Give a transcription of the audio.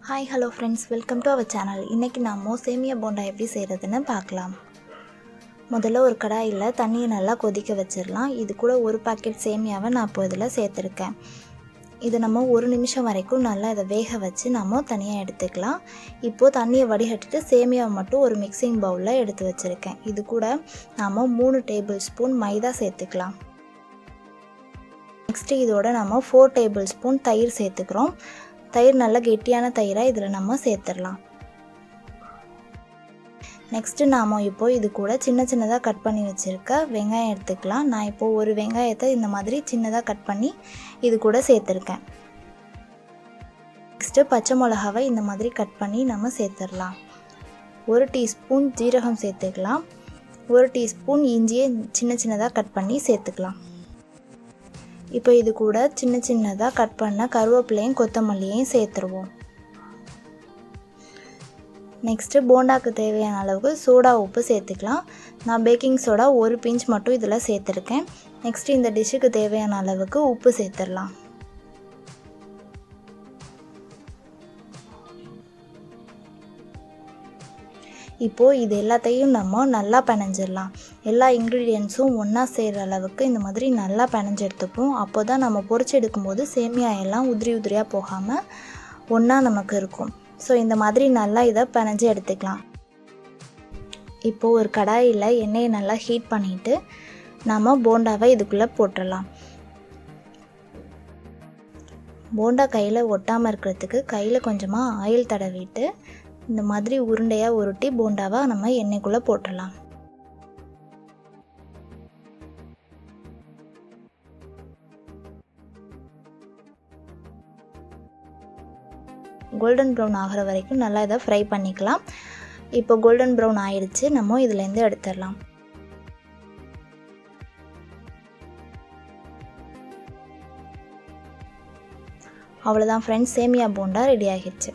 Hi, hello friends, welcome to our channel. இன்னைக்கு நாம சேமியா போண்டா எப்படி செய்யறதுன்னு பார்க்கலாம். முதல்ல ஒரு கடாயில தண்ணியை நல்லா கொதிக்க வச்சிரலாம். இது கூட ஒரு பாக்கெட் சேமியாவை நான் இப்போ இதில் சேர்த்துருக்கேன். இது நம்ம 1 நிமிஷம் வரைக்கும் நல்லா இதை வேக வச்சு நம்ம தனியாக எடுத்துக்கலாம். இப்போது தண்ணியை வடிகட்டிட்டு சேமியாவை மட்டும் ஒரு மிக்சிங் பவுலில் எடுத்து வச்சுருக்கேன். இது கூட நாம் 3 டேபிள் ஸ்பூன் மைதா சேர்த்துக்கலாம். நெக்ஸ்ட்டு இதோட நம்ம 4 டேபிள் ஸ்பூன் தயிர் சேர்த்துக்கிறோம். தயிர் நல்ல கெட்டியான தயிராக இதில் நம்ம சேர்த்துடலாம். நெக்ஸ்ட்டு நாம் இப்போது இது கூட சின்னதாக கட் பண்ணி வச்சுருக்க வெங்காயம் எடுத்துக்கலாம். நான் இப்போது ஒரு வெங்காயத்தை இந்த மாதிரி சின்னதாக கட் பண்ணி இது கூட சேர்த்துருக்கேன். நெக்ஸ்ட்டு பச்சை மிளகாவை இந்த மாதிரி கட் பண்ணி நம்ம சேர்த்துடலாம். 1 டீஸ்பூன் ஜீரகம் சேர்த்துக்கலாம். 1 டீஸ்பூன் இஞ்சியை சின்னதாக கட் பண்ணி சேர்த்துக்கலாம். இப்போ இது கூட சின்னதாக கட் பண்ண கருவேப்பிலையும் கொத்தமல்லியையும் சேர்த்துருவோம். நெக்ஸ்ட்டு போண்டாக்கு தேவையான அளவுக்கு சோடா உப்பு சேர்த்துக்கலாம். நான் பேக்கிங் சோடா 1 பிஞ்ச் மட்டும் இதில் சேர்த்துருக்கேன். நெக்ஸ்ட்டு இந்த டிஷ்ஷுக்கு தேவையான அளவுக்கு உப்பு சேர்த்துடலாம். இப்போது இது எல்லாத்தையும் நம்ம நல்லா பிணைஞ்சிடலாம். எல்லா இன்க்ரீடியன்ட்ஸும் ஒன்றா சேர்கிற அளவுக்கு இந்த மாதிரி நல்லா பிணைஞ்சு எடுத்துப்போம். அப்போ தான் நம்ம பொரிச்சு எடுக்கும்போது சேமியா எல்லாம் உதிரியாக போகாமல் ஒன்றா நமக்கு இருக்கும். ஸோ இந்த மாதிரி நல்லா இதை பிணைஞ்சு எடுத்துக்கலாம். இப்போது ஒரு கடாயில் எண்ணெயை நல்லா ஹீட் பண்ணிவிட்டு நம்ம போண்டாவை இதுக்குள்ளே போட்டுடலாம். போண்டா கையில் ஒட்டாமல் இருக்கிறதுக்கு கையில் கொஞ்சமாக ஆயில் தடவிட்டு இந்த மாதிரி உருண்டையாக உருட்டி போண்டாவை நம்ம எண்ணெய்க்குள்ளே போட்டுடலாம். கோல்டன் ப்ரௌன் ஆகிற வரைக்கும் நல்லா இதை ஃப்ரை பண்ணிக்கலாம். இப்போ கோல்டன் ப்ரௌன் ஆயிடுச்சு. நம்ம இதுலேருந்து எடுத்துடலாம். அவ்வளோதான் ஃப்ரெண்ட்ஸ், சேமியா போண்டா ரெடி ஆகிடுச்சு.